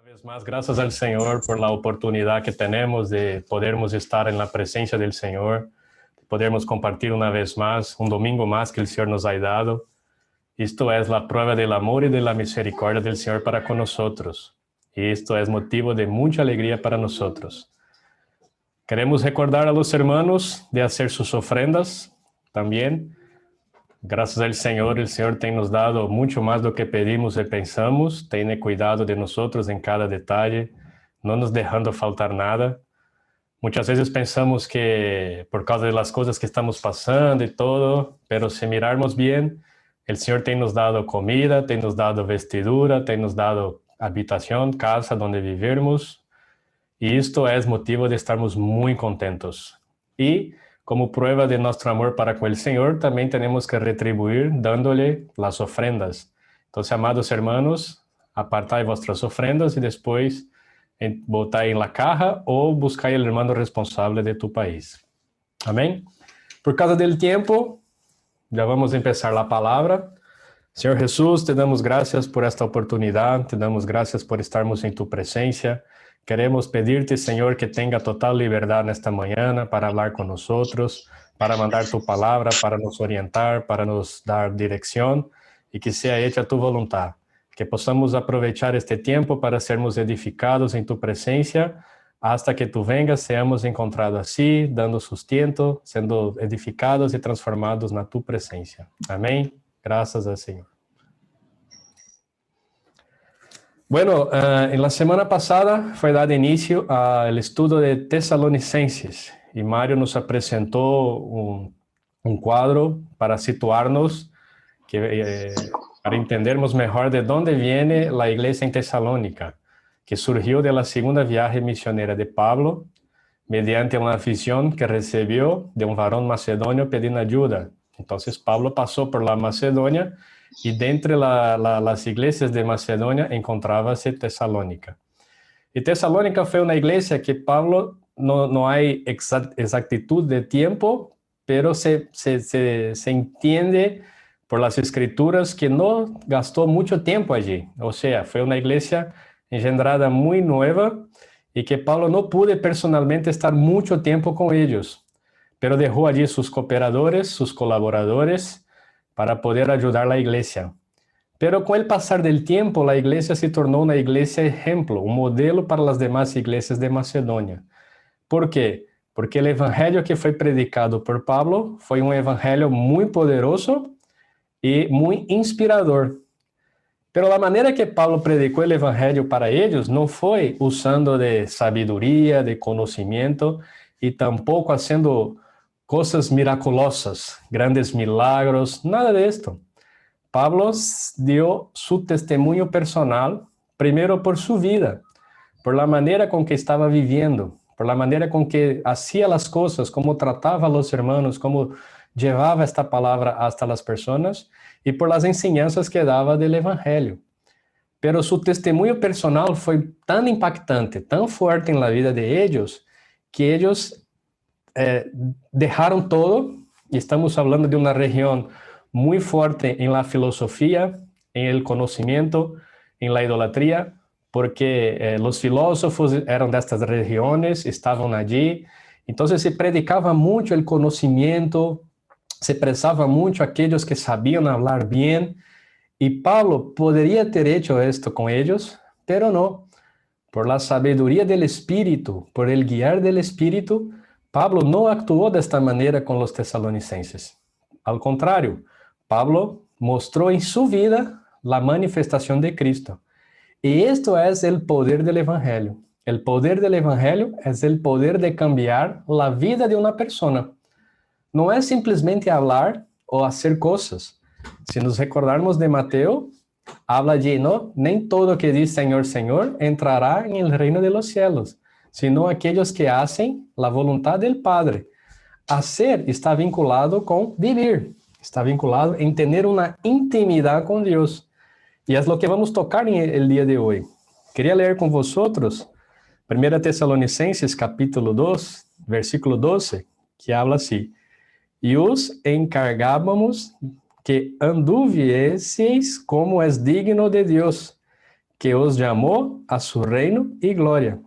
Vez más, gracias al Señor por la oportunidad que tenemos de podermos estar en la presencia del Señor, de podermos compartir una vez más, un domingo más que el Señor nos ha dado. Esto es la prueba del amor y de la misericordia del Señor para con nosotros. Y esto es motivo de mucha alegría para nosotros. Queremos recordar a los hermanos de hacer sus ofrendas también. Gracias al Señor, el Señor tem nos dado mucho más do que pedimos y pensamos, tiene cuidado de nosotros en cada detalle, no nos dejando faltar nada. Muchas veces pensamos que por causa de las cosas que estamos pasando y todo, pero si mirarmos bien, el Señor tem nos dado comida, tem nos dado vestidura, tem nos dado habitación, casa donde vivirmos, y esto es motivo de estarmos muy contentos. Y como prueba de nuestro amor para con el Señor, también tenemos que retribuir dándole las ofrendas. Entonces, amados hermanos, apartáis vuestras ofrendas y después botáis en la caja o buscáis el hermano responsable de tu país. Amén. Por causa del tiempo, ya vamos a empezar la palabra. Señor Jesús, te damos gracias por esta oportunidad, te damos gracias por estarmos en tu presencia. Queremos pedirte, Señor, que tenga total libertad en esta mañana para hablar con nosotros, para mandar tu palabra, para nos orientar, para nos dar dirección y que sea hecha tu voluntad. Que podamos aprovechar este tiempo para sermos edificados en tu presencia hasta que tú vengas, seamos encontrados así, dando sustento, siendo edificados y transformados na tu presencia. Amén. Gracias al Señor. Bueno, en la semana pasada fue dado inicio al estudio de Tesalonicenses y Mario nos presentó un cuadro para situarnos, para entendermos mejor de dónde viene la iglesia en Tesalónica, que surgió de la segunda viaje misionera de Pablo, mediante una visión que recibió de un varón macedonio pidiendo ayuda. Entonces Pablo pasó por la Macedonia y de entre las iglesias de Macedonia encontrábase Tesalónica. Y Tesalónica fue una iglesia que Pablo, no hay exactitud de tiempo, pero se entiende por las escrituras que no gastó mucho tiempo allí. O sea, fue una iglesia engendrada muy nueva y que Pablo no pudo personalmente estar mucho tiempo con ellos, pero dejó allí sus cooperadores, sus colaboradores, para poder ayudar a la iglesia. Pero con el pasar del tiempo, la iglesia se tornó una iglesia ejemplo, un modelo para las demás iglesias de Macedonia. ¿Por qué? Porque el evangelio que fue predicado por Pablo fue un evangelio muy poderoso y muy inspirador. Pero la manera que Pablo predicó el evangelio para ellos no fue usando de sabiduría, de conocimiento y tampoco haciendo cosas miraculosas, grandes milagros, nada de esto. Pablo dio su testimonio personal, primero por su vida, por la manera con que estaba viviendo, por la manera con que hacía las cosas, cómo trataba a los hermanos, cómo llevaba esta palabra hasta las personas y por las enseñanzas que daba del evangelio. Pero su testimonio personal fue tan impactante, tan fuerte en la vida de ellos, que ellos dejaron todo, y estamos hablando de una región muy fuerte en la filosofía, en el conocimiento, en la idolatría, porque los filósofos eran de estas regiones, estaban allí, entonces se predicaba mucho el conocimiento, se prezaba mucho a aquellos que sabían hablar bien, y Pablo podría ter hecho esto con ellos, pero no. Por la sabiduría del Espíritu, por el guiar del Espíritu, Pablo no actuó de esta manera con los tesalonicenses. Al contrario, Pablo mostró en su vida la manifestación de Cristo. Y esto es el poder del Evangelio. El poder del Evangelio es el poder de cambiar la vida de una persona. No es simplemente hablar o hacer cosas. Si nos recordarmos de Mateo, habla allí, ¿no? Nem todo que diz Señor, Señor entrará en el reino de los cielos, sino aquellos que hacen la voluntad del Padre. Hacer está vinculado con vivir, está vinculado en tener una intimidad con Dios. Y es lo que vamos a tocar en el día de hoy. Quería leer con vosotros 1 Tesalonicenses capítulo 2, versículo 12, que habla así: E os encargábamos que anduvieseis como es digno de Dios, que os llamó a su reino y gloria.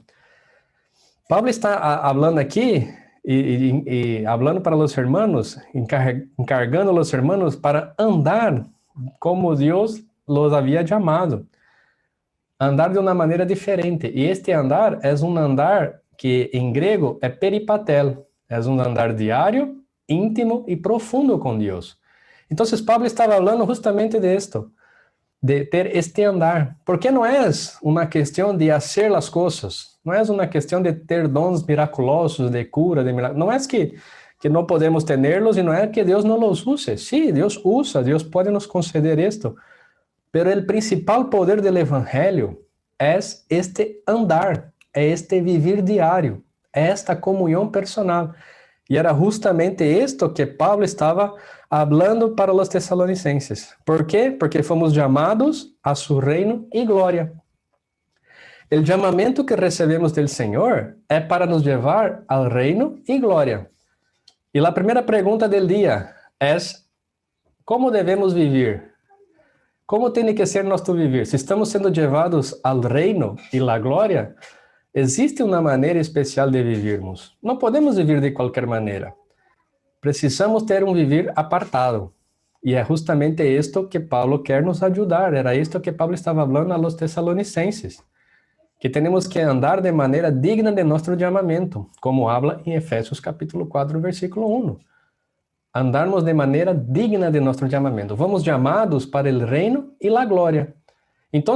Pablo está hablando aquí y hablando para los hermanos, encargando a los hermanos para andar como Dios los había llamado. Andar de uma maneira diferente. E este andar é um andar que em grego é peripatel. É um andar diário, íntimo e profundo com Deus. Então, Pablo estava falando justamente de esto, de ter este andar. Porque não é uma questão de fazer as coisas, não é uma questão de ter dons miraculosos, de cura, de milagres. Não é que não podemos tê-los e não é que Deus não os use. Sim, Deus usa, Deus pode nos conceder isto. Pero el principal poder del evangelio es este andar, es este vivir diario, esta comunión personal. Y era justamente esto que Pablo estaba hablando para los tesalonicenses. ¿Por qué? Porque fomos llamados a su reino y gloria. El llamamiento que recebemos del Señor es para nos llevar al reino y gloria. Y la primera pregunta del día es, ¿cómo debemos vivir? Como tem que ser nosso viver? Se estamos sendo levados ao reino e à glória, existe uma maneira especial de vivermos. Não podemos viver de qualquer maneira. Precisamos ter um viver apartado. E é justamente isto que Paulo quer nos ajudar. Era isto que Paulo estava falando a los tesalonicenses. Que temos que andar de maneira digna de nosso chamamento, como habla em Efésios capítulo 4, versículo 1. Andarmos de maneira digna de nosso chamamento. Fomos chamados para o reino e a glória. Então,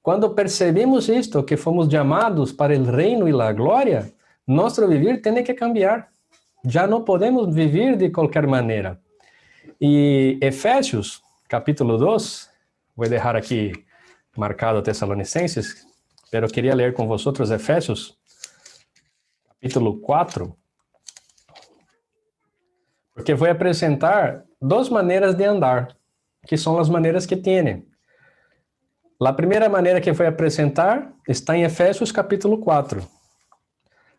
quando percebemos isto, que fomos chamados para o reino e a glória, nosso viver tem que cambiar. Já não podemos viver de qualquer maneira. E Efésios, capítulo 2, vou deixar aqui marcado Tessalonicenses, pero queria ler com vocês Efésios, capítulo 4, porque vou apresentar duas maneiras de andar, que são as maneiras que tem. A primeira maneira que vou apresentar está em Efésios capítulo 4,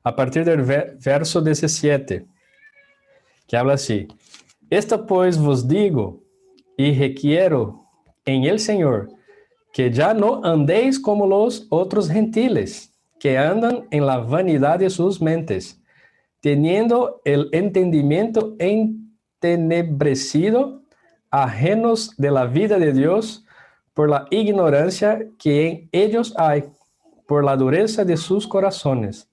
a partir do verso 17, que habla assim: Esta, pois, vos digo e requiero em el Senhor, que já não andéis como los outros gentiles, que andam em la vanidade de sus mentes, teniendo el entendimiento entenebrecido, ajenos de la vida de Dios, por la ignorancia que en ellos hay, por la dureza de sus corazones,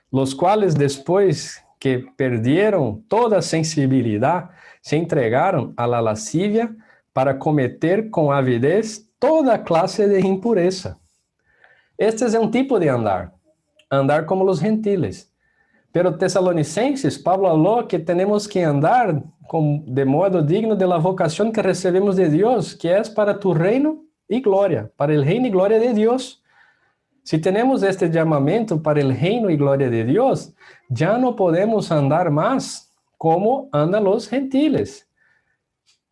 los cuales después que perdieron toda sensibilidad, se entregaron a la lascivia para cometer con avidez toda clase de impureza. Este es un tipo de andar, andar como los gentiles. Pero Tesalonicenses, Pablo falou que temos que andar de modo digno de la vocación que recebemos de Deus, que é para tu reino e glória, para o reino e glória de Deus. Se temos este chamamento para o reino e glória de Deus, já não podemos andar mais como andam os gentiles.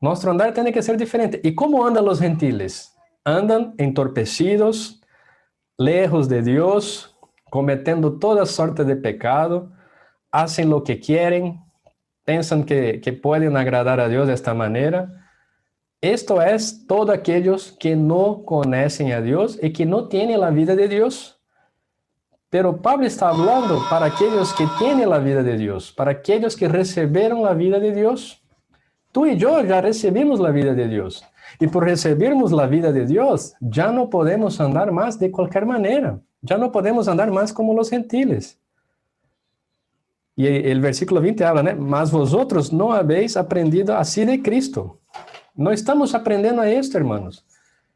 Nosso andar tem que ser diferente. E como andam os gentiles? Andam entorpecidos, lejos de Deus, cometendo toda sorte de pecado, hacen lo que quieren, piensan que pueden agradar a Dios de esta manera. Esto es todos aquellos que no conocen a Dios y que no tienen la vida de Dios. Pero Pablo está hablando para aquellos que tienen la vida de Dios, para aquellos que recibieron la vida de Dios. Tú y yo ya recibimos la vida de Dios. Y por recibirmos la vida de Dios, ya no podemos andar más de cualquier manera. Ya no podemos andar más como los gentiles. Y el versículo 20 habla, ¿no? Mas vosotros no habéis aprendido así de Cristo. No estamos aprendiendo a esto, hermanos.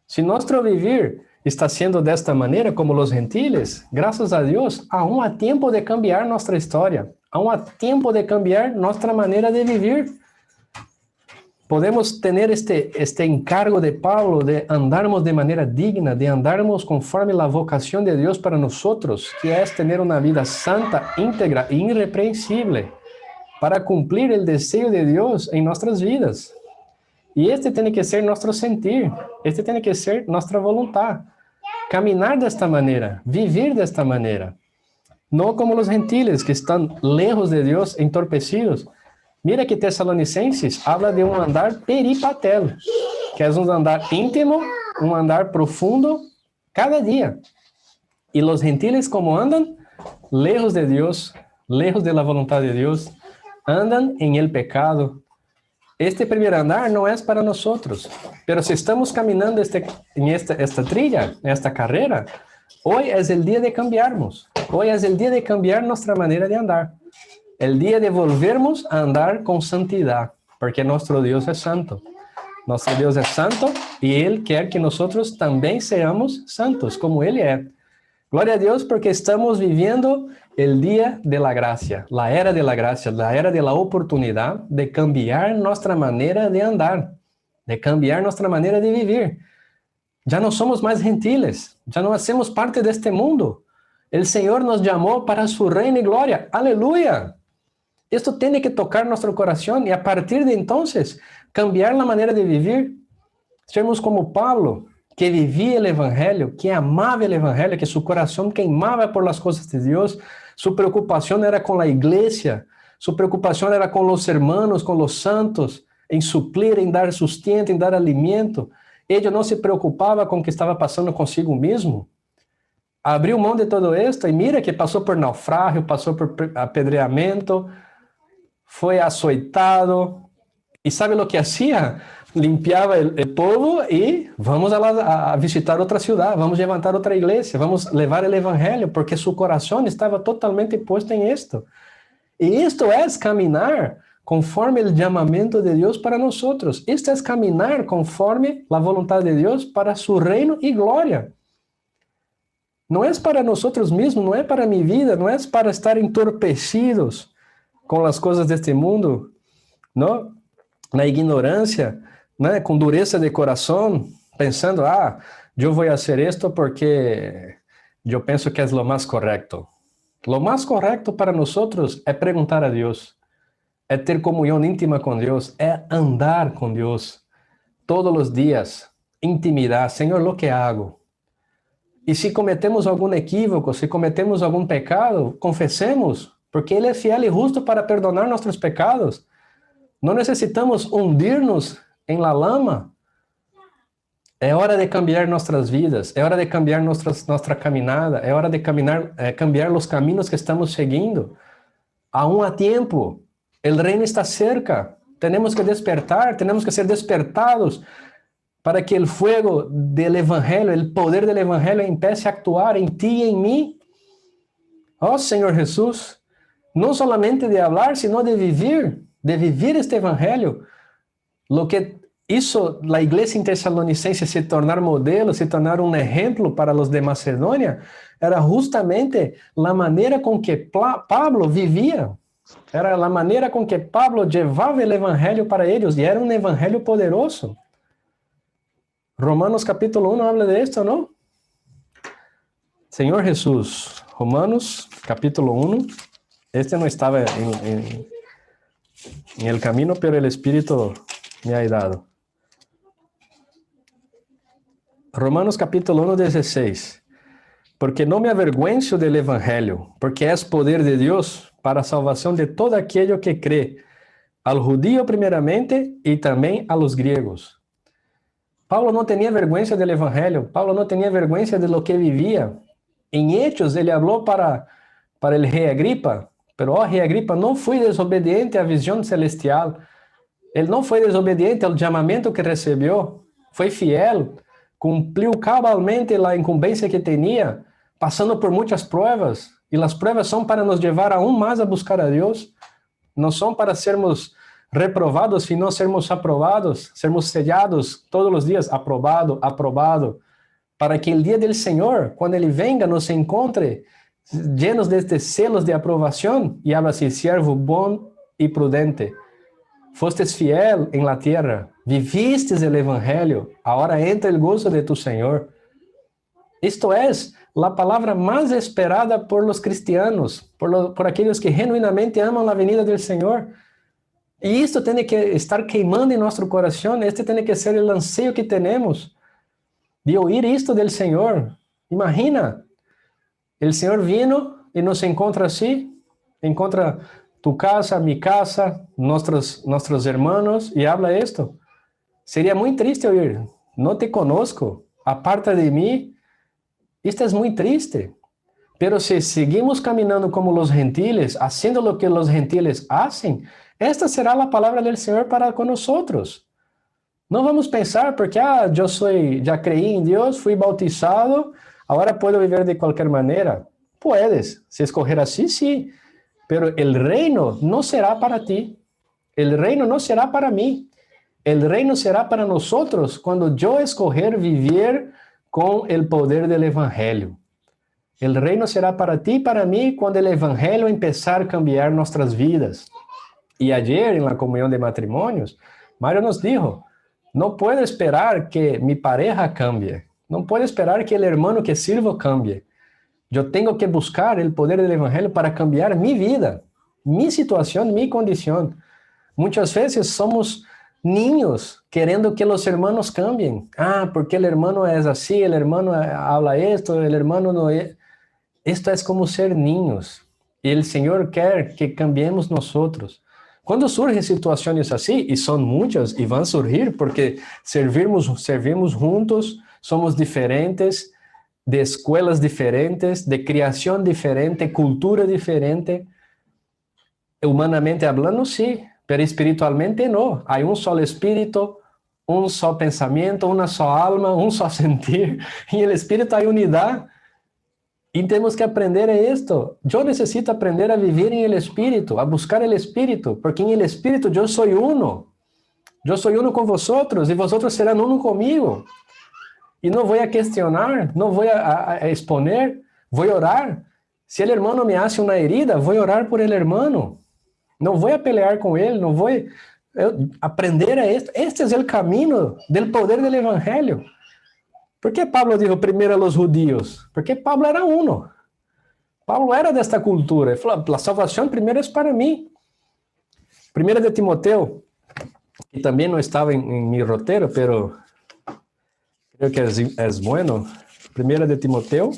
Si nuestro vivir está siendo de esta manera como los gentiles, gracias a Dios, aún há tiempo de cambiar nuestra historia. Aún há tiempo de cambiar nuestra manera de vivir. Podemos ter este encargo de Pablo de andarmos de maneira digna, de andarmos conforme a vocação de Deus para nós, que é ter uma vida santa, íntegra e irrepreensível, para cumprir o desejo de Deus em nossas vidas. E este tem que ser nosso sentir, este tem que ser nossa vontade. Caminhar desta maneira, viver desta maneira. Não como os gentiles que estão lejos de Deus, entorpecidos. Mira que Tessalonicenses habla de um andar peripatel, que é um andar íntimo, um andar profundo cada día. Y los gentiles, como andan lejos de Dios, lejos de la voluntad de Dios, andan en el pecado. Este primer andar no es para nosotros, pero si estamos caminando en esta trilla, en esta carrera, hoy es el día de cambiarnos. Hoy es el día de cambiar nuestra manera de andar. El día de volvernos a andar con santidad, porque nuestro Dios es santo. Nuestro Dios es santo y Él quiere que nosotros también seamos santos, como Él es. Gloria a Dios porque estamos viviendo el día de la gracia, la era de la gracia, la era de la oportunidad de cambiar nuestra manera de andar, de cambiar nuestra manera de vivir. Ya no somos más gentiles, ya no hacemos parte de este mundo. El Señor nos llamó para su reino y gloria. ¡Aleluya! Esto tiene que tocar nuestro corazón y a partir de entonces cambiar la manera de vivir. Sermos como Pablo, que vivía el evangelio, que amaba el evangelio, que su corazón queimaba por las cosas de Dios. Su preocupación era con la iglesia, su preocupación era con los hermanos, con los santos, en suplir, en dar sustento, en dar alimento. Ele não se preocupava com o que estava passando consigo mesmo. Abriu mão de todo esto e mira que passou por naufrágio, passou por apedreamento, foi açoitado. E sabe o que hacía? Limpiava o povo e vamos a visitar outra cidade, vamos levantar outra igreja, vamos levar o evangelho, porque seu coração estava totalmente puesto em esto. E isto é caminhar conforme o chamamento de Deus para nós. Isto é caminhar conforme a vontade de Deus para su reino e glória. Não é para nós mesmos, não é para minha vida, não é para estar entorpecidos com as coisas deste mundo, não? Na ignorância, né? Com dureza de coração, pensando, eu vou fazer isto porque eu penso que é o mais correto. Lo mais correto para nós é perguntar a Deus, é ter comunhão íntima com Deus, é andar com Deus todos os dias, intimidade. Senhor, o que hago? E se cometemos algum equívoco, se cometemos algum pecado, confessemos, porque Ele é fiel e justo para perdonar nossos pecados. Não necessitamos hundir-nos em la lama. É hora de cambiar nossas vidas, é hora de cambiar nossa caminhada, é hora de cambiar os caminhos que estamos seguindo. Aún há tempo, o reino está cerca, temos que despertar, temos que ser despertados para que o fuego del evangelho, o poder del evangelho empiece a actuar em ti e em mim. Oh Senhor Jesus, não solamente de hablar, sino de vivir este evangelho. Lo que hizo la iglesia en Tesalonicense se tornar modelo, se tornar un ejemplo para los de Macedonia, era justamente la manera con que Pablo vivía. Era a maneira com que Pablo levava o evangelho para eles, e era um evangelho poderoso. Romanos capítulo 1 habla de esto, ¿no? Senhor Jesus, Romanos capítulo 1, este no estaba en el camino, pero el Espíritu me ha dado. Romanos capítulo 1, 16. Porque não me avergüenzo del evangelho, porque é poder de Deus para a salvação de todo aquele que crê, ao judío primeiramente e também a los griegos. Paulo não tinha vergonha do evangelho, Paulo não tinha vergonha de lo que vivia. Em Hechos, ele falou para o rei Agripa, pero rei Agripa não foi desobediente à visão celestial, ele não foi desobediente ao chamamento que recebeu, foi fiel, cumpriu cabalmente a incumbência que tinha, passando por muitas provas, e as provas são para nos levar aún mais a buscar a Deus, não são para sermos reprovados, sino sermos aprovados, sermos sellados todos os dias, aprovado, aprovado, para que o dia do Senhor, quando Ele venga, nos encontre llenos destes selos de aprovação, e habla assim, siervo bom e prudente, fostes fiel en la tierra, viviste el evangelio, ahora entra el gozo de tu Señor. Esto es la palabra más esperada por los cristianos, por aquellos que genuinamente aman la venida del Señor. Y esto tiene que estar queimando en nuestro corazón, este tiene que ser el anseio que tenemos de oír esto del Señor. Imagina, el Señor vino y nos encontra así, encontra tu casa, mi casa, nuestros hermanos, y habla esto. Sería muy triste oír, no te conozco, aparta de mí, Esto es muy triste. Pero si seguimos caminando como los gentiles, haciendo lo que los gentiles hacen, esta será la palabra del Señor para con nosotros. No vamos a pensar porque yo ya creí en Dios, fui bautizado, ahora puedo vivir de cualquier manera. Puedes, si escoger así, sí, pero el reino no será para ti. El reino no será para mí. El reino será para nosotros cuando yo escoger vivir con el poder del evangelio. El reino será para ti y para mí cuando el evangelio empezar a cambiar nuestras vidas. Y ayer en la comunión de matrimonios, Mario nos dijo, no puedo esperar que mi pareja cambie. No puedo esperar que el hermano que sirvo cambie. Yo tengo que buscar el poder del evangelio para cambiar mi vida, mi situación, mi condición. Muchas veces somos niños queriendo que los hermanos cambien. Porque el hermano es así, el hermano habla esto, el hermano no es... Esto es como ser niños. Y el Señor quiere que cambiemos nosotros. Cuando surgen situaciones así, y son muchas, y van a surgir, porque servimos juntos, somos diferentes, de escuelas diferentes, de criación diferente, cultura diferente. Humanamente hablando, sí, pero espiritualmente no. Hay un solo espíritu, un solo pensamiento, una sola alma, un solo sentir. Y en el espíritu hay unidad. Y tenemos que aprender esto. Yo necesito aprender a vivir en el Espíritu, a buscar el Espíritu, porque en el Espíritu yo soy uno. Yo soy uno con vosotros y vosotros serán uno conmigo. Y no voy a cuestionar, no voy a exponer, voy a orar. Si el hermano me hace una herida, voy a orar por el hermano. No voy a pelear con él, no voy a aprender a esto. Este es el camino del poder del Evangelio. ¿Por qué Pablo dijo primero a los judíos? Porque Pablo era uno. Pablo era de esta cultura. Ele falou, la salvación primero es para mí. Primera de Timoteo, que también no estaba en mi roteiro, pero creo que es bueno. Primera de Timoteo.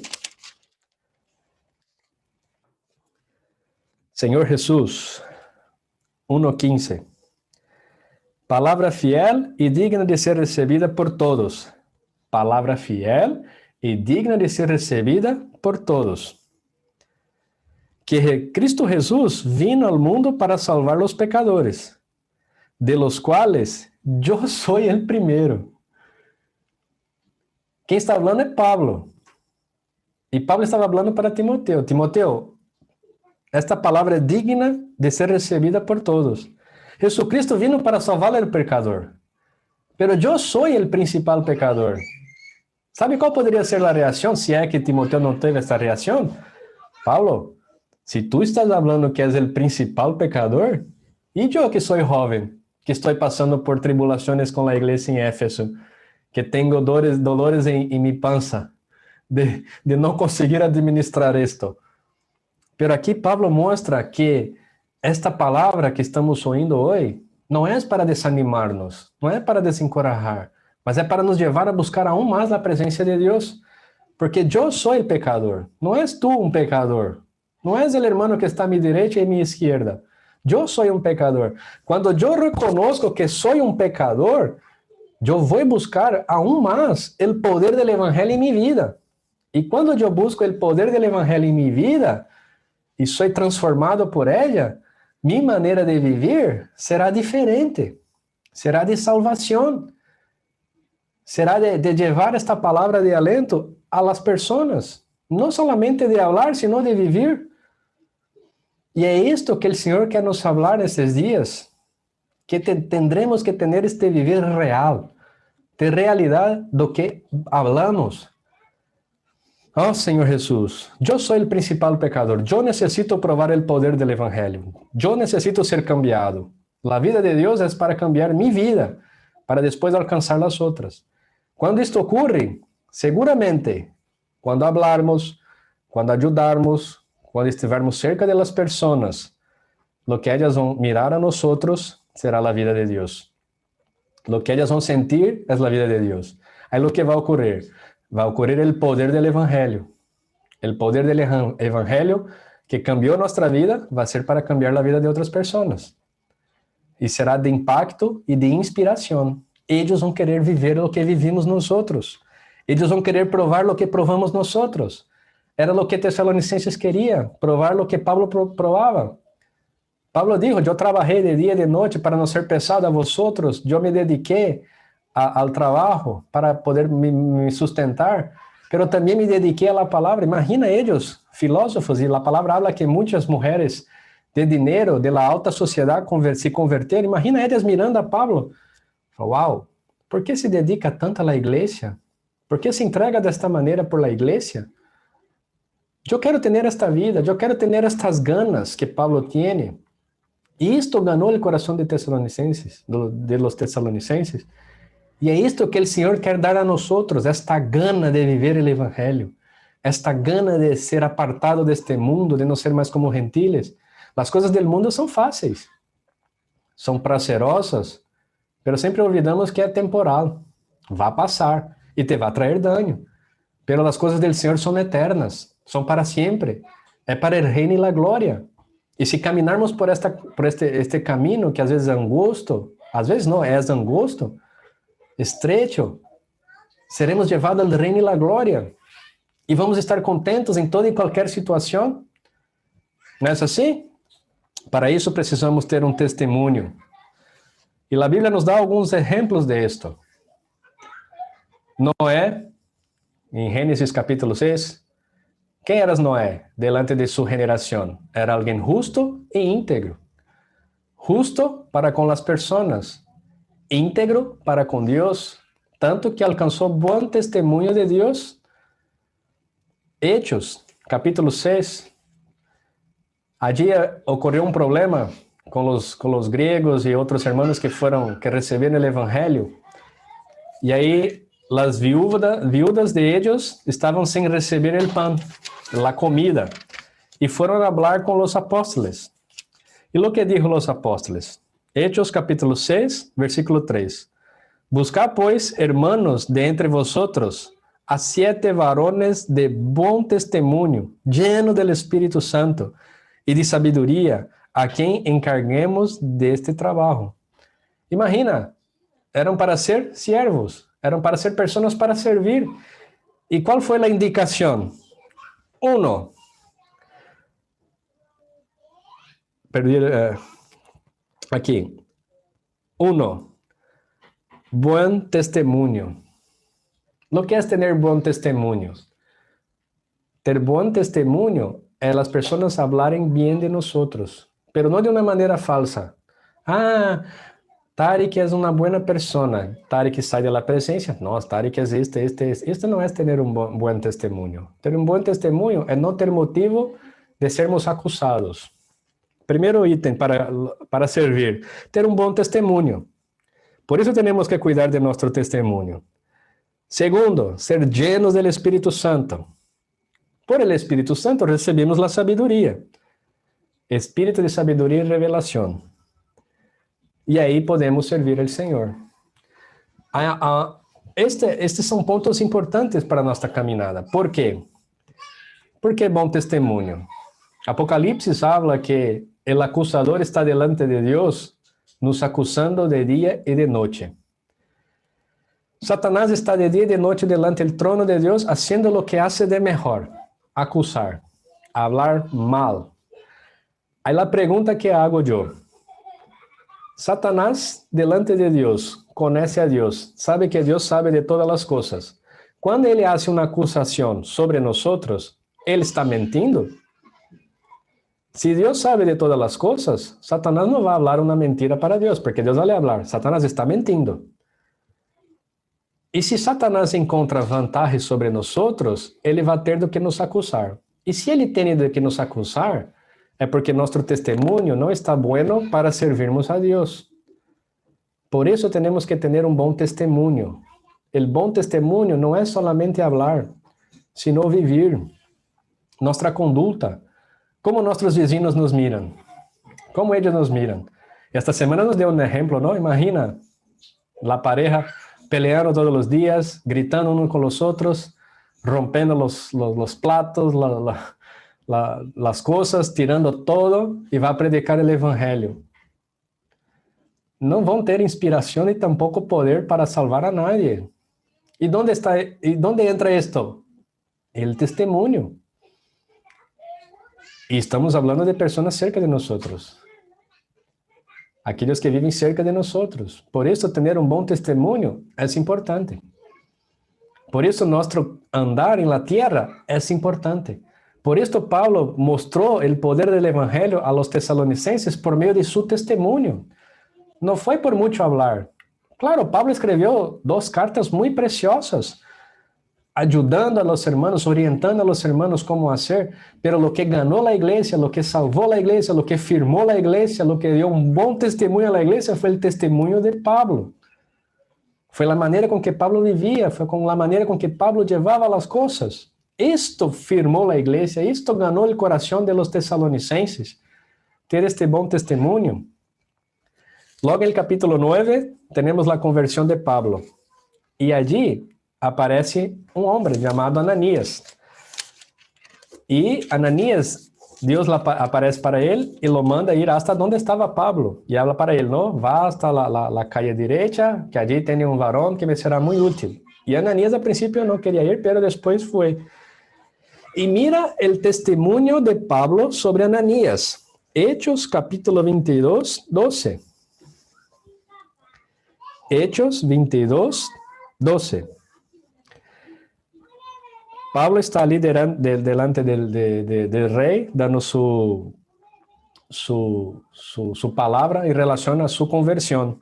Señor Jesús, 1:15. Palabra fiel y digna de ser recebida por todos. Palabra fiel y digna de ser recebida por todos. Que Cristo Jesús vino al mundo para salvar los pecadores, de los cuales yo soy el primero. Quem está hablando é Pablo. E Pablo estava hablando para Timoteo. Timoteo, esta palavra é digna de ser recebida por todos. Jesucristo vino para salvar al pecador. Pero yo soy el principal pecador. ¿Sabe cuál podría ser la reacción si es que Timoteo no teve esta reacción? Pablo, si tú estás hablando que es el principal pecador, y yo que soy joven, que estoy pasando por tribulaciones con la iglesia en Éfeso, que tengo dolores en mi panza, de no conseguir administrar esto. Pero aquí Pablo muestra que esta palabra que estamos oyendo hoy no es para desanimarnos, no es para desencorajar, mas é para nos levar a buscar aún mais a presença de Deus. Porque eu sou o pecador, não és tu um pecador. Não és o hermano que está a minha direita e a minha esquerda. Eu sou um pecador. Quando eu reconozco que sou um pecador, eu vou buscar aún mais o poder do evangelho em minha vida. E quando eu busco o poder do evangelho em minha vida, e sou transformado por ela, minha maneira de viver será diferente. Será de salvação. Será de llevar esta palavra de alento a las personas. No solamente de hablar, sino de vivir. Y es esto que el Señor quer nos hablar estos días. Que tendremos que tener este vivir real. De realidad do que hablamos. Oh, Señor Jesús, yo soy el principal pecador. Yo necesito probar el poder del Evangelio. Yo necesito ser cambiado. La vida de Dios es para cambiar mi vida, para después alcanzar las otras. Quando isto ocorre, seguramente, quando hablarmos, quando ajudarmos, quando estivermos cerca de las pessoas, lo que ellas vão mirar a nosotros será a vida de Deus. Lo que ellas vão sentir é a vida de Deus. Aí lo que vai ocorrer? Vai ocorrer o poder do Evangelho. O poder do Evangelho que cambiou nossa vida vai ser para cambiar a vida de outras pessoas. E será de impacto e de inspiração. Eles vão querer viver o que vivimos nós outros. Ellos van a querer probar lo que probamos nosotros. Era lo que Tesalonicenses quería, probar lo que Pablo probaba. Pablo dijo, yo trabajé de día y de noche para no ser pesado a vosotros, yo me dediqué al trabajo para poder me sustentar, pero también me dediqué a la palabra. Imagina ellos, filósofos, y la palabra habla que muchas mujeres de dinero, de la alta sociedad, se converteram. Imagina ellas mirando a Pablo. Wow, ¿por qué se dedica tanto a la iglesia? ¿Por qué se entrega de esta manera por la iglesia? Yo quiero tener esta vida, yo quiero tener estas ganas que Pablo tiene. Y esto ganó el corazón de los tesalonicenses. Y es esto que el Señor quiere dar a nosotros, esta gana de vivir el Evangelio, esta gana de ser apartado de este mundo, de no ser más como gentiles. Las cosas del mundo son fáciles, son prazerosas, pero siempre olvidamos que es temporal, va a pasar y te va a traer daño. Pero las cosas del Señor son eternas, son para siempre, es para el reino y la gloria. Y si caminarmos por este camino, que às vezes é angosto, às vezes não, é angosto, estrecho, seremos levados ao reino e à glória. E vamos estar contentos em toda e qualquer situação. Não é assim? Para isso precisamos ter um testemunho. E a Bíblia nos dá alguns exemplos de esto. Noé, em Gênesis capítulo 6, quem era Noé delante de sua geração? Era alguém justo e íntegro. Justo para com as pessoas, íntegro para com Deus, tanto que alcançou bom testemunho de Deus. Hechos, capítulo 6. Allí ocorreu um problema com os gregos e outros irmãos que receberam o evangelho. E aí as viúvas de ellos estavam sem receber o pão, a comida, e foram a falar com os apóstolos. E lo que dijo os apóstolos? Hechos capítulo 6, versículo 3. Buscad, pues, hermanos, de entre vosotros, a 7 varones de bom testemunho, llenos del Espírito Santo e de sabedoria, a quem encarguemos deste trabalho. Imagina, eram para ser siervos, eram para ser pessoas para servir. E qual foi a indicação? Aqui. Buen testemunho. Lo que é ter bom testemunho? Ter bom testemunho é as pessoas falarem bem de nós, pero não de uma maneira falsa. Tarek é uma boa pessoa. Tarek sai da presença. Nossa, Tarek é este. Este não é ter bom testemunho. Ter bom testemunho é não ter motivo de sermos acusados. Primeiro item para servir, ter bom testemunho. Por isso temos que cuidar de nosso testemunho. Segundo, ser llenos del Espírito Santo. Por el Espírito Santo recebemos a sabedoria. Espírito de sabedoria e revelação. E aí podemos servir ao Senhor. Estes são pontos importantes para nossa caminhada. Por quê? Porque bom testemunho. Apocalipse habla que o acusador está delante de Deus, nos acusando de dia e de noite. Satanás está de dia e de noite delante do trono de Deus, haciendo lo que hace de mejor, acusar, hablar mal. Aí a pergunta que hago eu: Satanás delante de Deus, conhece a Deus, sabe que Deus sabe de todas as coisas. Quando ele hace uma acusação sobre nós, ele está mentindo? Se Deus sabe de todas as coisas, Satanás não vai falar uma mentira para Deus, porque Deus vai falar, Satanás está mentindo. E se Satanás encontra vantagem sobre nós, ele vai ter do que nos acusar. E se ele tem do que nos acusar, é porque nosso testemunho não está bueno para servirmos a Deus. Por isso temos que ter bom testemunho. O bom testemunho não é solamente falar, sino vivir. Nossa conduta. Como nossos vizinhos nos miram. Como eles nos miram. Esta semana nos deu exemplo, não? Imagina a pareja peleando todos os dias, gritando uns com os outros, rompendo os platos, as coisas, tirando todo, e vai predicar o evangelho. Não vão ter inspiração e tampouco poder para salvar a nadie. ¿Y dónde entra esto? El testimonio. Y estamos hablando de personas cerca de nosotros. Aquellos que viven cerca de nosotros. Por eso tener un buen testimonio es importante. Por eso nuestro andar en la tierra es importante. Por esto Pablo mostró el poder del evangelio a los tesalonicenses por medio de su testimonio. No fue por mucho hablar. Claro, Pablo escribió 2 cartas muy preciosas, ayudando a los hermanos, orientando a los hermanos cómo hacer, pero lo que ganó la iglesia, lo que salvó la iglesia, lo que firmó la iglesia, lo que dio un buen testimonio a la iglesia fue el testimonio de Pablo. Fue la manera con que Pablo vivía, fue con la manera con que Pablo llevaba las cosas. Esto firmó la iglesia, esto ganó el corazón de los tesalonicenses, ter este buen testimonio. Luego en el capítulo 9 tenemos la conversión de Pablo. Y allí aparece un hombre llamado Ananías. Y Ananías, Dios aparece para él y lo manda ir hasta donde estaba Pablo. Y habla para él, ¿no? Va hasta la calle derecha, que allí tiene un varón que me será muy útil. Y Ananías al principio no quería ir, pero después fue. Y mira el testimonio de Pablo sobre Ananías. Hechos capítulo 22, 12. Hechos 22, 12. Pablo está liderando delante del rey, dando su palabra en relación a su conversión.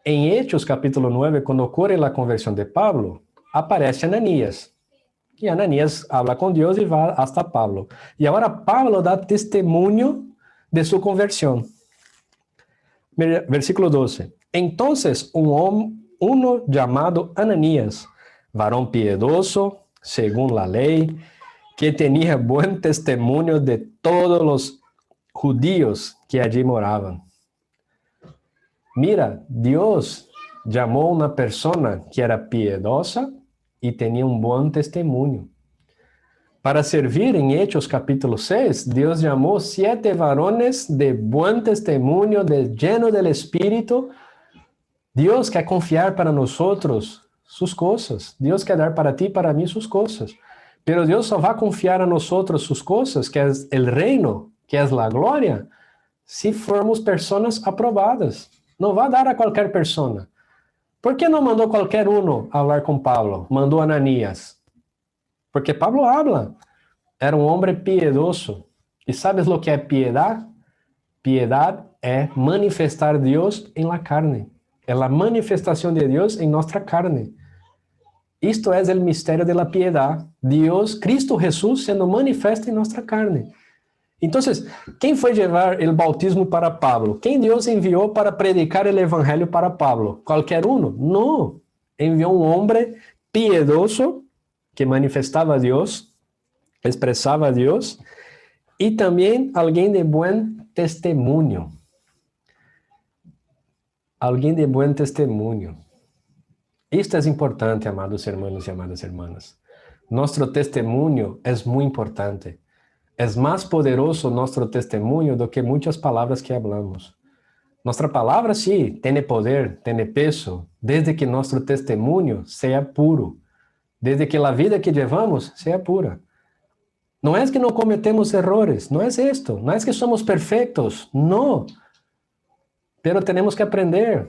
En Hechos capítulo 9, cuando ocurre la conversión de Pablo, aparece Ananías. Y Ananías habla con Dios y va hasta Pablo. Y ahora Pablo da testimonio de su conversión. Versículo 12. Entonces uno llamado Ananías, varón piedoso, según la ley, que tenía buen testimonio de todos los judíos que allí moraban. Mira, Dios llamó a una persona que era piedosa y tenía un buen testimonio. Para servir en Hechos capítulo 6, Dios llamó 7 varones de buen testimonio, lleno del Espíritu. Dios quer confiar para nosotros sus cosas. Dios quer dar para ti y para mí sus cosas. Pero Dios só vai confiar a nosotros sus cosas, que es el reino, que es la gloria, si formos personas aprobadas. Não vai dar a qualquer persona. ¿Por que não mandou qualquer uno a hablar com Pablo? Mandou Ananías. Porque Pablo habla. Era um homem piedoso. E sabes lo que é piedade? Piedade é manifestar Deus em la carne. É a manifestação de Deus em nossa carne. Isto é o mistério da piedade. Deus, Cristo Jesus, sendo manifesto em nossa carne. Então, quem foi levar o bautismo para Pablo? Quem Deus enviou para predicar o evangelho para Pablo? Qualquer um? Não. Enviou um homem piedoso que manifestava a Deus, expressava a Deus, e também alguém de bom testemunho. Alguém de bom testemunho. Isto é importante, amados irmãos e amadas irmãs. Nosso testemunho é muito importante. É mais poderoso nosso testemunho do que muitas palavras que hablamos. Nossa palavra, sim, tem poder, tem peso, desde que nosso testemunho seja puro. Desde que a vida que levamos seja pura. Não é que não cometemos errores, não é isto, não é que somos perfeitos, não. Pero temos que aprender,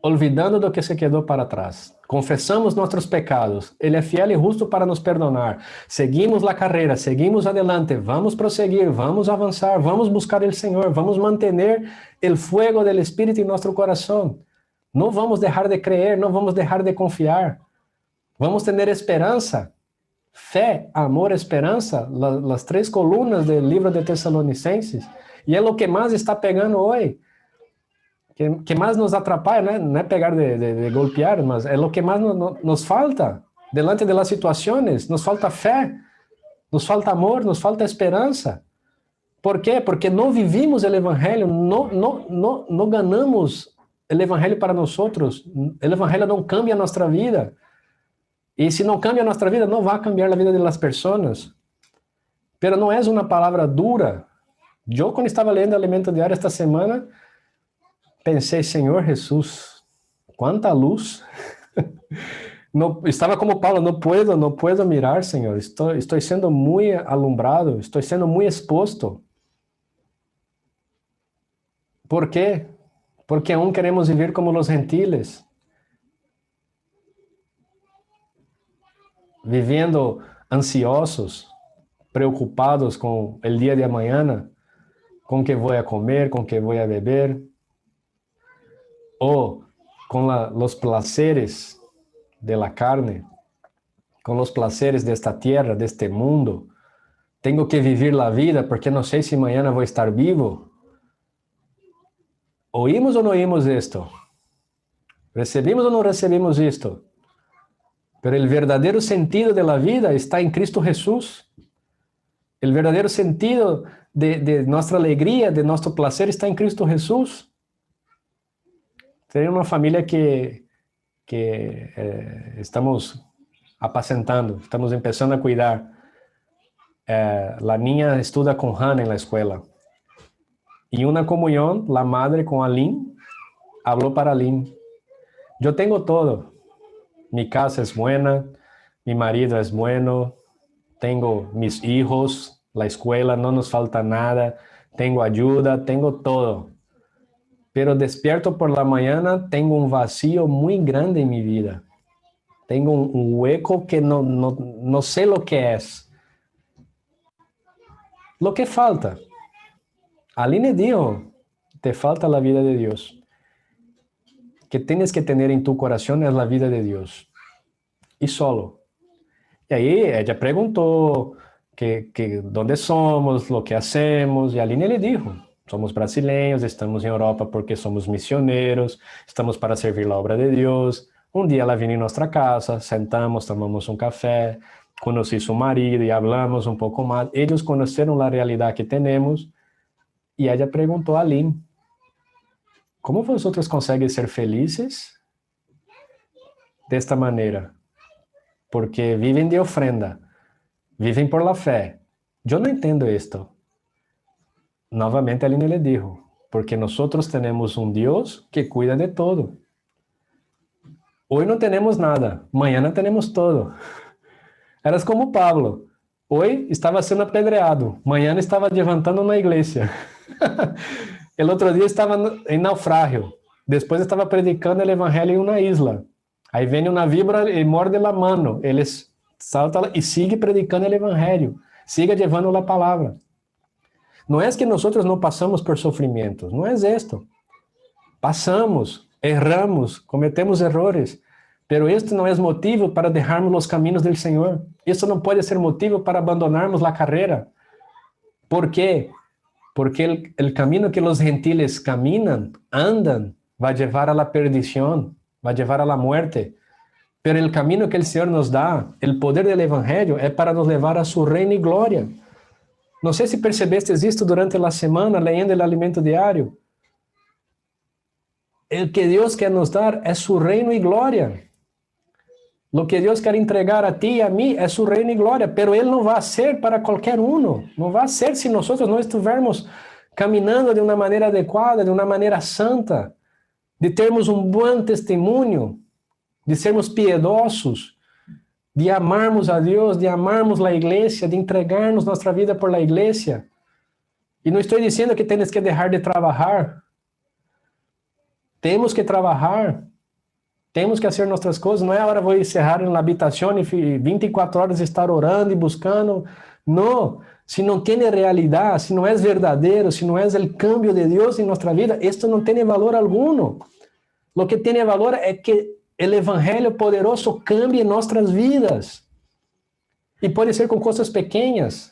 olvidando do que se quedou para trás. Confessamos nossos pecados, Ele é fiel e justo para nos perdonar. Seguimos a carreira, seguimos adelante, vamos prosseguir, vamos avançar, vamos buscar o Senhor, vamos manter o fuego do Espírito em nosso coração. Não vamos deixar de creer, não vamos deixar de confiar. Vamos ter esperança. Fé, amor, esperança, as 3 colunas do livro de Tessalonicenses, e é o que mais está pegando hoje, que mais nos atrapalha, não é pegar de golpear, mas é o que mais nos falta, delante das situações, nos falta fé, nos falta amor, nos falta esperança. ¿Por quê? Porque não vivimos o evangelho, não ganhamos o evangelho para nós, o evangelho não cambia a nossa vida. E se não cambia a nossa vida, não vai cambiar a vida das pessoas. Pero não é uma palavra dura. Eu, quando estava lendo Alimento Diário esta semana, pensei, Senhor Jesus, quanta luz. No, estaba como Pablo, no puedo mirar, Señor. Estoy siendo muy alumbrado, estoy siendo muy expuesto. ¿Por qué? Porque aún queremos vivir como los gentiles, viviendo ansiosos, preocupados con el día de mañana, con qué voy a comer, con qué voy a beber, o con los placeres de la carne, con los placeres de esta tierra, de este mundo. Tengo que vivir la vida porque no sé si mañana voy a estar vivo. ¿Oímos o no oímos esto? ¿Recibimos o no recibimos esto? Pero el verdadero sentido de la vida está en Cristo Jesús. El verdadero sentido de nuestra alegría, de nuestro placer está en Cristo Jesús. Tengo una familia que estamos apacentando, estamos empezando a cuidar. La niña estudia con Hannah en la escuela. Y una comunión, la madre con Aline, habló para Aline. Yo tengo todo. Mi casa es buena, mi marido es bueno, tengo mis hijos, la escuela, no nos falta nada, tengo ayuda, tengo todo. Pero despierto por la mañana, tengo un vacío muy grande en mi vida. Tengo un hueco que no sé lo que es. Lo que falta. Aline dijo, te falta la vida de Dios. Que tienes que tener en tu corazón es la vida de Dios. Y solo. Y ahí ella preguntó dónde somos, lo que hacemos, y Aline le dijo, somos brasileños, estamos en Europa porque somos misioneros, estamos para servir la obra de Dios. Un día ela vino en nuestra casa, sentamos, tomamos un café, conocí su marido y hablamos un poco más. Ellos conocieron la realidad que tenemos y ella preguntó a Aline, ¿cómo vosotros conseguem ser felizes desta maneira? Porque vivem de ofrenda, vivem por la fé. Eu não entendo esto. Novamente Aline le dijo, porque nosotros tenemos un Dios que cuida de todo. Hoy no tenemos nada, mañana tenemos todo. Eras como Pablo. Hoy estaba sendo apedreado, mañana estaba levantando una iglesia. El otro día estaba en naufragio, después estaba predicando el evangelio en una isla. Aí vem uma víbora e morde a mano. Ele salta e sigue predicando o evangelho. Siga levando a palavra. Não é que nós não passamos por sofrimentos. Não é isto. Passamos, erramos, cometemos errores. Pero este não é motivo para deixarmos os caminhos do Senhor. Isso não pode ser motivo para abandonarmos a carreira. ¿Por quê? Porque o caminho que os gentiles caminham, andam, vai levar a la perdição. Va a llevar a la muerte. Pero el camino que el Señor nos da, el poder del Evangelio, es para nos llevar a su reino y gloria. No sé si percebeste esto durante la semana, leyendo el alimento diario. El que Dios quer nos dar es su reino y gloria. Lo que Dios quer entregar a ti y a mí es su reino y gloria, pero Él no va a ser para cualquier uno. No va a ser si nosotros no estivermos caminando de una manera adecuada, de una manera santa, de termos um bom testemunho, de sermos piedosos, de amarmos a Deus, de amarmos a igreja, de entregarmos nossa vida por la igreja. E não estou dizendo que tens que deixar de trabalhar. Temos que trabalhar. Temos que fazer nossas coisas. Não é agora vou encerrar na habitação e 24 horas estar orando e buscando. Não. Se não tem realidade, se não é verdadeiro, se não é o cambio de Deus em nossa vida, isto não tem valor algum. Lo que tem valor é que o evangelho poderoso cambie nossas vidas. E pode ser com coisas pequenas.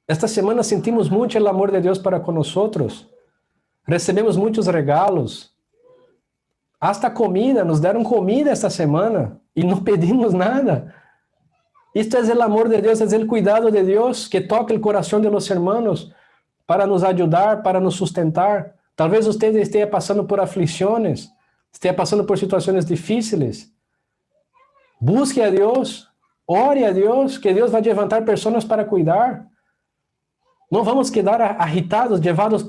Esta semana sentimos muito o amor de Deus para com nós. Recebemos muitos regalos. Hasta comida, nos deram comida esta semana e não pedimos nada. Isto é o amor de Deus, é o cuidado de Deus que toca o coração de los hermanos para nos ajudar, para nos sustentar. Talvez você esteja passando por aflições, esteja passando por situações difíceis. Busque a Deus, ore a Deus, que Deus vai levantar pessoas para cuidar. Não vamos quedar agitados, levados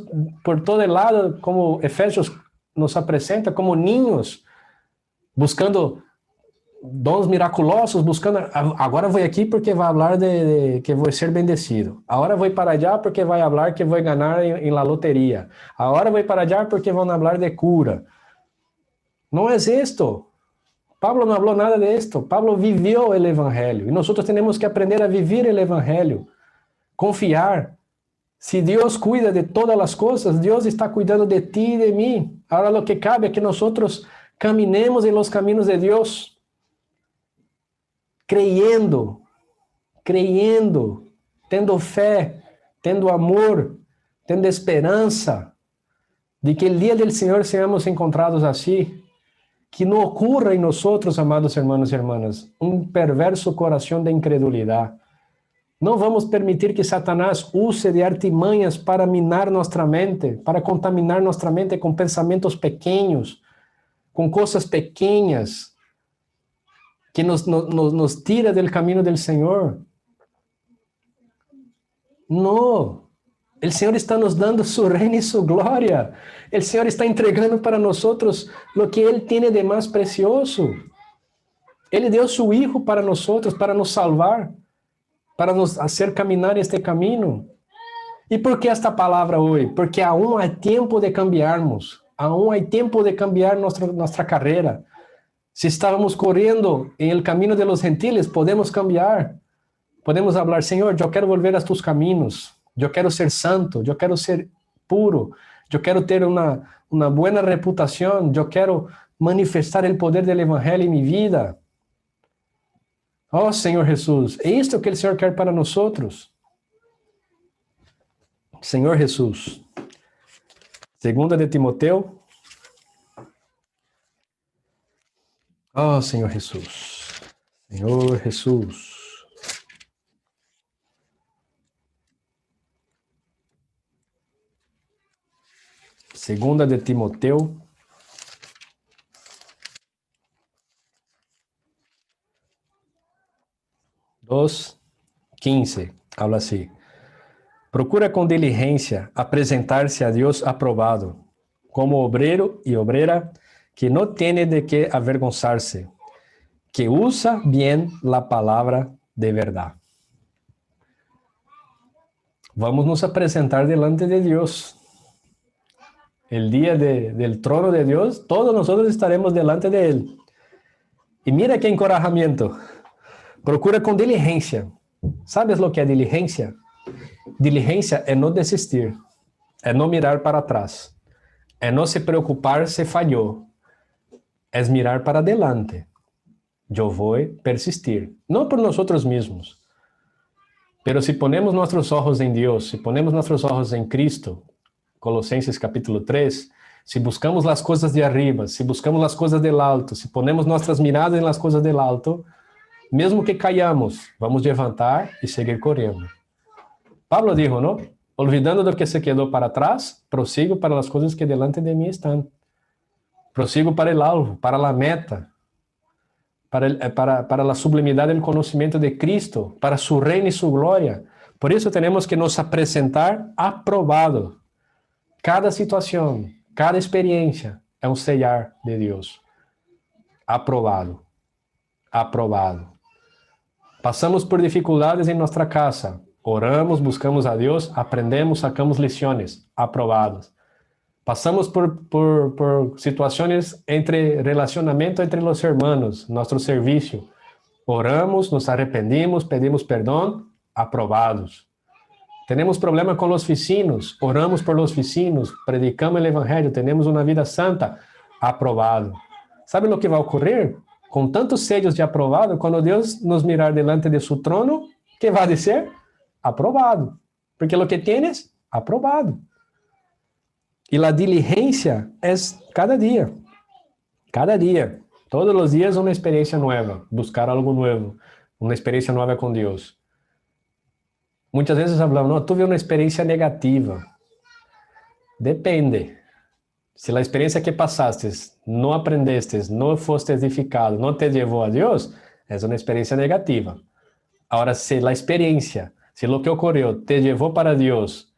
por todo lado, como Efésios nos apresenta, como niños, buscando dons miraculosos, buscando, agora vou aqui porque vai falar de que vou ser bendecido. Agora vou para allá porque vai falar que vou ganhar em la loteria. Agora vou para allá porque vão falar de cura. Não é isto. Pablo não falou nada de esto. Pablo vivió o evangelho. E nós temos que aprender a viver o evangelho. Confiar. Se Deus cuida de todas as coisas, Deus está cuidando de ti e de mim. Agora o que cabe é que nós caminemos em los caminos de Deus. Creyendo, tendo fé, tendo amor, tendo esperança de que o dia do Senhor seamos encontrados assim, que não ocorra em nós, amados irmãos e irmãs, um perverso coração de incredulidade. Não vamos permitir que Satanás use de artimanhas para minar nossa mente, para contaminar nossa mente com pensamentos pequenos, com coisas pequenas, que nos tira del caminho del Senhor. Não. O Senhor está nos dando su reino e su glória. O Senhor está entregando para nós lo que Ele tem de mais precioso. Ele deu su Hijo para nós, para nos salvar, para nos fazer caminhar este caminho. E por que esta palavra hoje? Porque aún há tempo de cambiarmos. Aún há tempo de cambiar nossa carreira. Se estávamos correndo em el camino de los gentiles, podemos cambiar. Podemos falar, Senhor, eu quero volver a tus caminhos. Eu quero ser santo, eu quero ser puro. Eu quero ter uma boa reputação. Eu quero manifestar o poder do evangelho em minha vida. Oh, Senhor Jesus, é isto que o Senhor quer para nós. Senhor Jesus. 2 de Timoteo. Oh, Senhor Jesus. Senhor Jesus. Segunda de Timoteo. 2:15. Habla assim. Procura com diligência apresentar-se a Deus aprovado, como obreiro e obreira que não tem de que avergonçar-se, que usa bem a palavra de verdade. Vamos nos apresentar delante de Deus. El dia del trono de Deus, todos nós estaremos delante de Ele. E mira que encorajamiento. Procura com diligência. ¿Sabes lo que é diligência? Diligência é não desistir, é não mirar para trás, é não se preocupar se falhou, é mirar para adelante. Eu vou persistir, não por nós mesmos, pero si ponemos nossos olhos em Deus, si ponemos nossos olhos em Cristo, Colossenses capítulo 3, si buscamos as coisas de arriba, si buscamos as coisas del alto, si ponemos nossas miradas em las coisas del alto, mesmo que caiamos, vamos levantar e seguir correndo. Pablo dijo, ¿no? Olvidando do que se quedou para trás, prossigo para as coisas que delante de mim estão. Prossigo para o alvo, para a meta, para a sublimidade do conhecimento de Cristo, para su reino e su glória. Por isso temos que nos apresentar aprobado. Cada situação, cada experiência é um sellar de Deus. Aprovado. Aprovado. Passamos por dificuldades em nossa casa. Oramos, buscamos a Deus, aprendemos, sacamos lições, aprovados. Passamos por situações entre relacionamento entre os hermanos, nosso serviço. Oramos, nos arrependimos, pedimos perdão, aprovados. Temos problema com os vecinos, oramos por los vecinos, predicamos o evangelho, temos uma vida santa, aprovado. Sabe o que vai ocorrer? Com tantos sellos de aprovado, quando Deus nos mirar delante de su trono, que vai dizer? Aprovado. Porque o que tienes, aprovado. E a diligência é cada dia. Cada dia. Todos os dias uma experiência nova. Buscar algo novo. Uma experiência nova com Deus. Muitas vezes falamos, não, tuve uma experiência negativa. Depende. Se a experiência que passaste não aprendestes, não foste edificado, não te levou a Deus, é uma experiência negativa. Agora, se a experiência, se o que ocorreu te levou para Deus,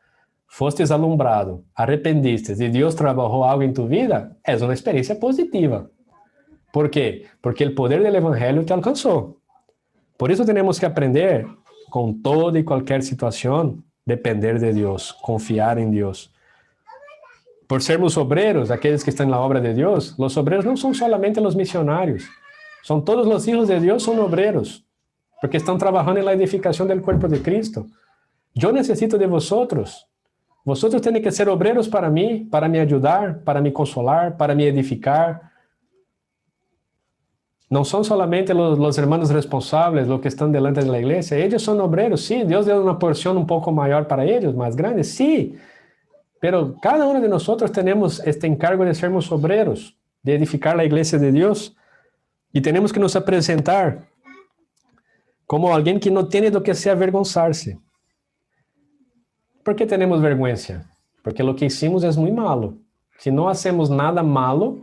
fostes alumbrado, arrependistes e Deus trabalhou algo em tu vida, é uma experiência positiva. ¿Por qué? Porque el poder del evangelio te alcanzó. Por eso tenemos que aprender con toda y cualquier situación, depender de Dios, confiar en Dios. Por sermos obreros, aquellos que están en la obra de Dios, los obreros no son solamente los misionarios, son todos los hijos de Dios, son obreros, porque están trabajando en la edificación del cuerpo de Cristo. Yo necesito de vosotros. Vosotros tienen que ser obreros para me ayudar, para me consolar, para me edificar. No son solamente los hermanos responsables, los que están delante de la iglesia. Ellos son obreros, sí. Dios dio una porción un poco mayor para ellos, más grande, sí. Pero cada uno de nosotros tenemos este encargo de sermos obreros, de edificar la iglesia de Dios. Y tenemos que nos presentar como alguien que no tiene de qué se avergonzarse. ¿Por qué tenemos vergüenza? Porque lo que hicimos es muy malo. Si no hacemos nada malo,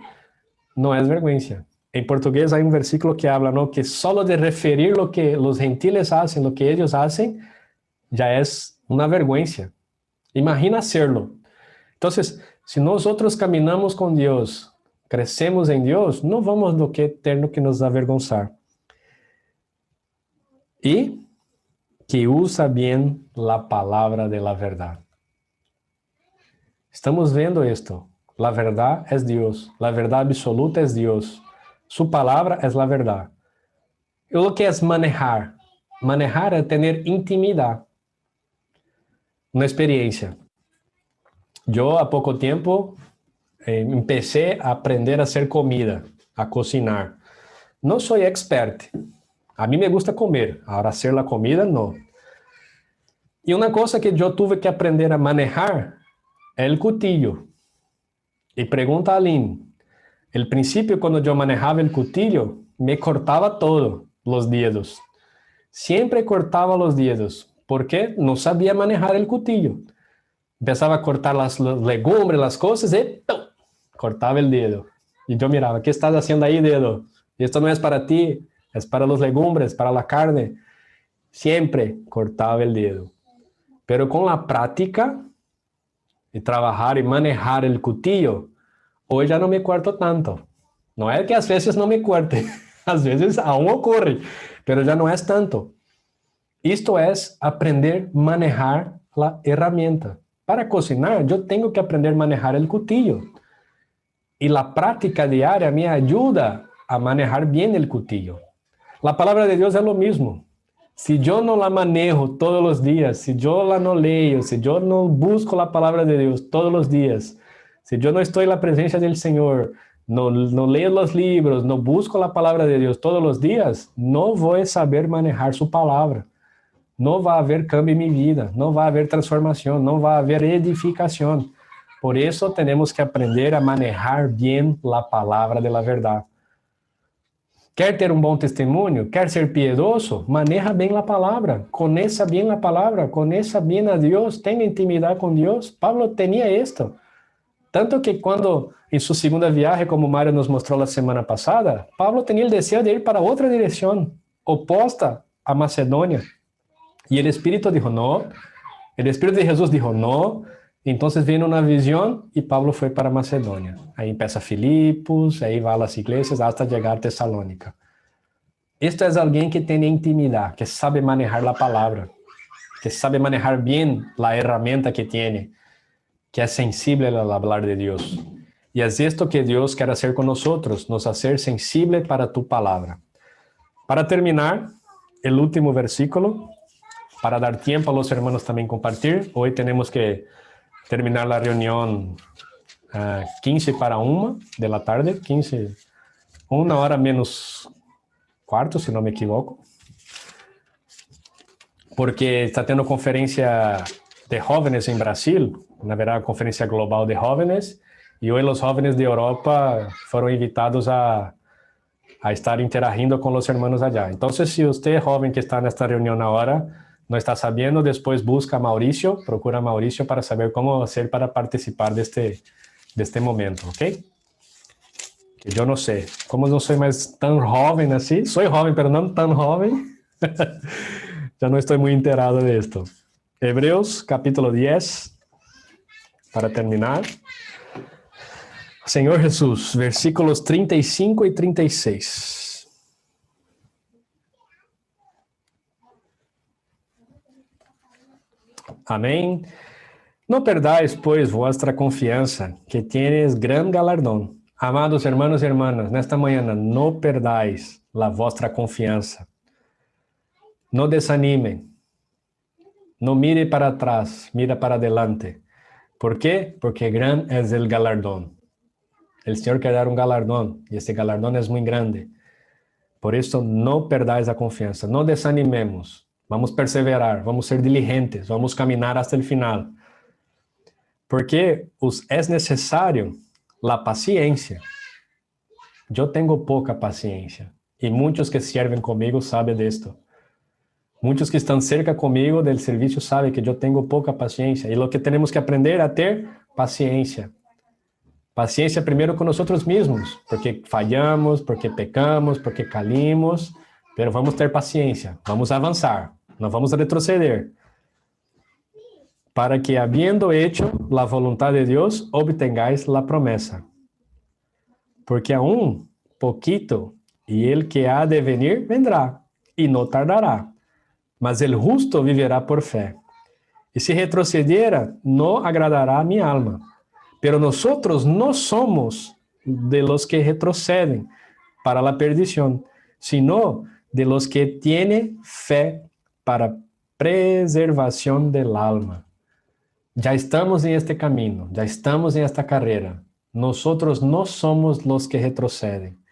no es vergüenza. En portugués hay un versículo que habla, ¿no? Que solo de referir lo que los gentiles hacen, lo que ellos hacen, ya es una vergüenza. Imagina hacerlo. Entonces, si nosotros caminamos con Dios, crecemos en Dios, no vamos a tener que nos avergonzar. Y que usa bien la palabra de la verdad. Estamos vendo esto. La verdad es Dios. La verdad absoluta es Dios. Su palabra es la verdad. Y lo que es manejar? Manejar es tener intimidad. Una experiencia. Yo a poco tiempo empecé a aprender a hacer comida, a cocinar. No soy experto. A mí me gusta comer. Ahora hacer la comida, no. Y una cosa que yo tuve que aprender a manejar es el cuchillo. Y pregunta a Aline, al principio cuando yo manejaba el cuchillo, me cortaba todo, los dedos. Siempre cortaba los dedos, porque no sabía manejar el cuchillo. Empezaba a cortar las legumbres, las cosas, y ¡pum! Cortaba el dedo. Y yo miraba, ¿qué estás haciendo ahí, dedo? Esto no es para ti, es para los legumbres, para la carne. Siempre cortaba el dedo. Pero con la práctica de trabajar y manejar el cuchillo, hoy ya no me corto tanto. No es que a veces no me corte, a veces aún ocurre, pero ya no es tanto. Esto es aprender a manejar la herramienta. Para cocinar, yo tengo que aprender a manejar el cuchillo. Y la práctica diaria me ayuda a manejar bien el cuchillo. La palabra de Dios es lo mismo. Si yo no la manejo todos los días, si yo la no leo, si yo no busco la palabra de Dios todos los días, si yo no estoy en la presencia del Señor, no leo los libros, no busco la palabra de Dios todos los días, no voy a saber manejar su palabra. No va a haber cambio en mi vida, no va a haber transformación, no va a haber edificación. Por eso tenemos que aprender a manejar bien la palabra de la verdad. Quer ter um bom testemunho? Quer ser piedoso? Maneja bem a palavra, conheça bem a palavra, conheça bem a Deus, tenha intimidade com Deus. Pablo tinha esto. Tanto que quando, em sua segunda viagem, como Mário nos mostrou na semana passada, Pablo tinha o desejo de ir para outra direção, oposta a Macedônia. E o Espírito dijo no, o Espírito de Jesus dijo no, entonces vino una visión y Pablo fue para Macedonia. Ahí empieza Filipos, ahí va a las iglesias hasta llegar a Tesalónica. Esto es alguien que tiene intimidad, que sabe manejar la palabra, que sabe manejar bien la herramienta que tiene, que es sensible al hablar de Dios. Y es esto que Dios quiere hacer con nosotros, nos hacer sensible para tu palabra. Para terminar, el último versículo, para dar tiempo a los hermanos también compartir. Hoy tenemos que terminar la reunión 15 para 1 de la tarde, 15, 1 hora menos cuarto, si no me equivoco. Porque está tendo conferencia de jóvenes en Brasil, na verdade, conferencia global de jóvenes, y hoy los jóvenes de Europa fueron invitados a estar interagindo con los hermanos allá. Entonces, si usted es joven que está en esta reunión ahora, no está sabiendo, después busca a Mauricio, procura a Mauricio para saber cómo hacer para participar de este momento, ¿ok? Que yo no sé, como no soy más tan joven así, soy joven, pero no tan joven, ya no estoy muy enterado de esto. Hebreos capítulo 10, para terminar. Senhor Jesus, versículos 35 e 36. Amém. No perdais, pois, vuestra confiança, que tienes gran galardón. Amados hermanos e hermanas, nesta manhã, no perdais la vostra confiança. No desanime. No mire para trás, mira para adelante. ¿Por quê? Porque gran es el galardón. El Señor quer dar un galardón, y ese galardón es muy grande. Por isso, não perdais a confiança, não desanimemos, vamos perseverar, vamos ser diligentes, vamos caminhar até o final. Porque é necessário a paciência. Eu tenho pouca paciência, e muitos que servem comigo sabem disto. Muitos que estão cerca comigo do serviço sabem que eu tenho pouca paciência, e o que temos que aprender é a ter paciência. Paciência primeiro com nós mesmos, porque falhamos, porque pecamos, porque caímos, mas vamos ter paciência, vamos avançar, não vamos retroceder, para que, habiendo hecho la voluntad de Dios, obtengáis la promesa. Porque aún poquito, y el que ha de venir, vendrá, y no tardará, mas el justo viverá por fe. Y si retrocediera, no agradará a mi alma. Pero nosotros no somos de los que retroceden para la perdición, sino de los que tienen fe para preservación del alma. Ya estamos en este camino, ya estamos en esta carrera. Nosotros no somos los que retroceden.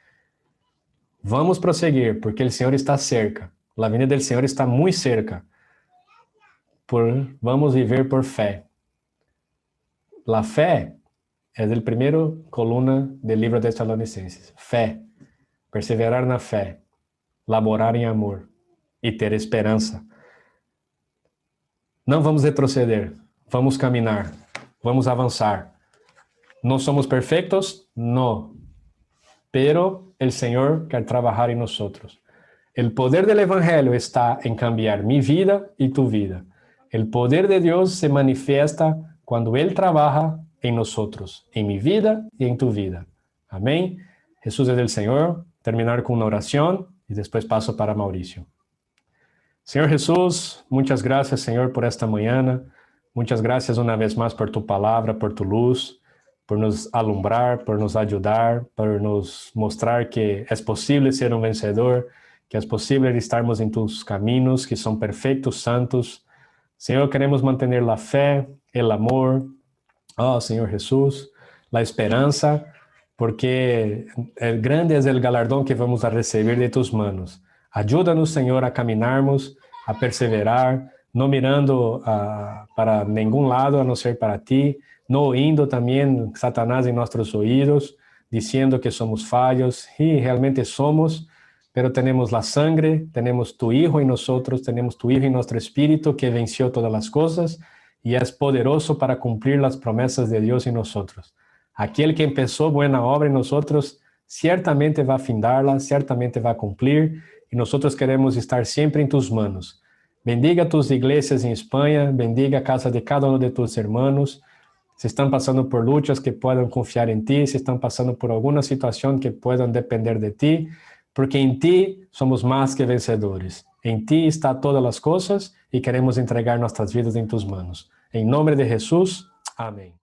Vamos prosseguir, porque el Señor está cerca. La venida del Señor está muy cerca. Vamos viver por fe. La fe é a primeira coluna do livro de Tessalonicenses. Fé, perseverar na fé, laborar em amor e ter esperança. Não vamos retroceder, vamos caminhar, vamos avançar. Não somos perfeitos? Não. Pero el Señor quer trabalhar em nós. O poder do Evangelho está em cambiar minha vida e tu vida. O poder de Deus se manifesta quando Ele trabalha em nosotros, em mi vida e em tu vida. Amém? Jesús es el Señor. Terminar com uma oração e depois passo para Mauricio. Senhor Jesús, muitas graças, Senhor, por esta manhã. Muitas graças uma vez mais por tu palavra, por tu luz, por nos alumbrar, por nos ajudar, por nos mostrar que é possível ser um vencedor, que é possível estarmos em tus caminhos, que são perfeitos, santos. Senhor, queremos manter a fé, o amor, oh, Senhor Jesús, la esperanza, porque el grande es el galardón que vamos a recibir de tus manos. Ayúdanos, Senhor, a caminharmos, a perseverar, no mirando para ningún lado a no ser para ti, no oyendo también Satanás en nuestros oídos, diciendo que somos fallos, y realmente somos, pero tenemos la sangre, tenemos tu Hijo en nosotros, tenemos tu Hijo en nuestro espíritu que venció todas las cosas, y es poderoso para cumplir las promesas de Dios en nosotros. Aquel que empezó buena obra en nosotros, ciertamente va a findarla, ciertamente va a cumplir, y nosotros queremos estar siempre en tus manos. Bendiga tus iglesias en España, bendiga a casa de cada uno de tus hermanos. Si están pasando por luchas, que puedan confiar en ti, si están pasando por alguna situación, que puedan depender de ti, porque en ti somos más que vencedores. En ti está todas las cosas y queremos entregar nuestras vidas en tus manos. En nombre de Jesús, amén.